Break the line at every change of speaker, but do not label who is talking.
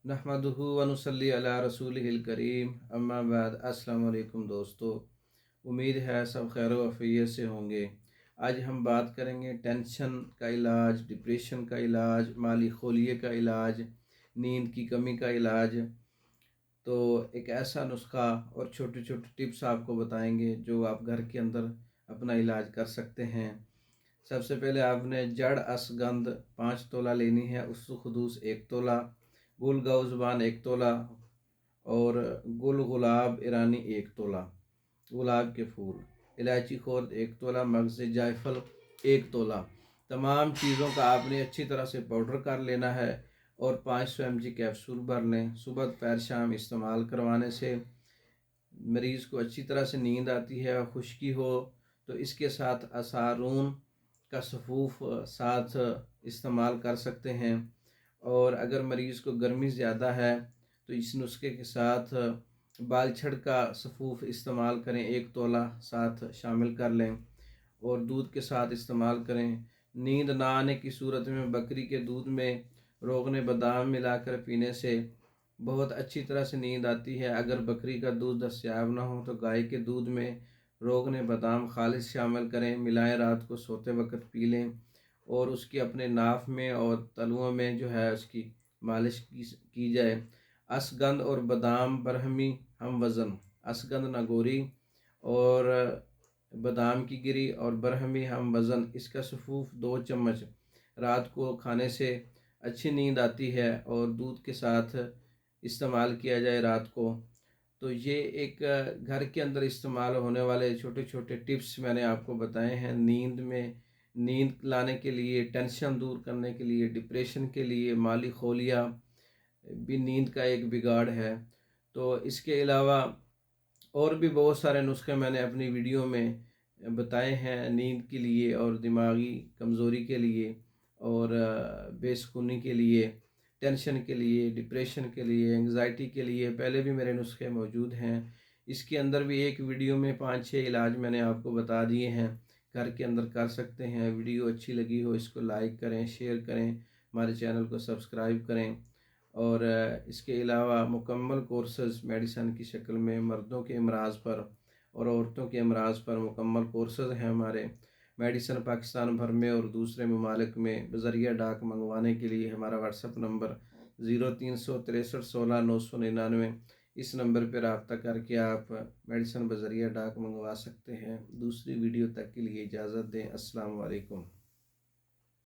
नहमदुहु व नुसल्ली अला रसूलिहिल करीम अम्मा बाद। अस्सलाम वालेकुम दोस्तों, उम्मीद है सब खैर वफ़ियत से होंगे। आज हम बात करेंगे टेंशन का इलाज, डिप्रेशन का इलाज, माली खोलिए का इलाज, नींद की कमी का इलाज। तो एक ऐसा नुस्खा और छोटे छोटे टिप्स आपको बताएंगे जो आप घर के अंदर अपना इलाज कर सकते हैं। सबसे पहले आपने जड़ असगंध 5 तोला लेनी है, उससे खदूस 1 तोला, गुल गौज़बान 1 तोला और गुल गुलाब ईरानी 1 तोला, गुलाब के फूल, इलायची खोर्द 1 तोला, मगज़ जायफल 1 तोला। तमाम चीज़ों का आपने अच्छी तरह से पाउडर कर लेना है और 500 mg कैप्सूल भर लें। सुबह दोपहर शाम इस्तेमाल करवाने से मरीज़ को अच्छी तरह से नींद आती है और खुश्की हो तो इसके साथ असारून का सफ़ूफ साथ इस्तेमाल कर सकते हैं। और अगर मरीज़ को गर्मी ज़्यादा है तो इस नुस्खे के साथ बालछड़ का सफ़ूफ इस्तेमाल करें, 1 तोला साथ शामिल कर लें और दूध के साथ इस्तेमाल करें। नींद ना आने की सूरत में बकरी के दूध में रोगन बादाम मिलाकर पीने से बहुत अच्छी तरह से नींद आती है। अगर बकरी का दूध दस्तयाब ना हो तो गाय के दूध में रोगन बादाम खालिस शामिल करें, मिलाएं, रात को सोते वक्त पी लें और उसकी अपने नाफ में और तलुओं में जो है उसकी मालिश की जाए। असगंध और बादाम बरहमी हम वज़न, असगंध नगोरी और बादाम की गिरी और बरहमी हम वज़न, इसका सफ़ूफ 2 चम्मच रात को खाने से अच्छी नींद आती है और दूध के साथ इस्तेमाल किया जाए रात को। तो ये एक घर के अंदर इस्तेमाल होने वाले छोटे छोटे टिप्स मैंने आपको बताए हैं। नींद लाने के लिए, टेंशन दूर करने के लिए, डिप्रेशन के लिए, माली खोलिया भी नींद का एक बिगाड़ है। तो इसके अलावा और भी बहुत सारे नुस्खे मैंने अपनी वीडियो में बताए हैं नींद के लिए और दिमागी कमज़ोरी के लिए और बेसुकूनी के लिए, टेंशन के लिए, डिप्रेशन के लिए, एंग्जाइटी के लिए पहले भी मेरे नुस्खे मौजूद हैं। इसके अंदर भी एक वीडियो में 5-6 इलाज मैंने आपको बता दिए हैं, घर के अंदर कर सकते हैं। वीडियो अच्छी लगी हो इसको लाइक करें, शेयर करें, हमारे चैनल को सब्सक्राइब करें। और इसके अलावा मुकम्मल कोर्सेज़ मेडिसन की शक्ल में मर्दों के अमराज पर और औरतों के अमराज पर मुकम्मल कोर्सेज़ हैं हमारे। मेडिसन पाकिस्तान भर में और दूसरे ममालिक में बज़रिया डाक मंगवाने के लिए हमारा व्हाट्सअप नंबर 036316 999, इस नंबर पर रब्ता करके आप मेडिसन बज़रिया डाक मंगवा सकते हैं। दूसरी वीडियो तक के लिए इजाज़त दें। अस्सलाम वालेकुम।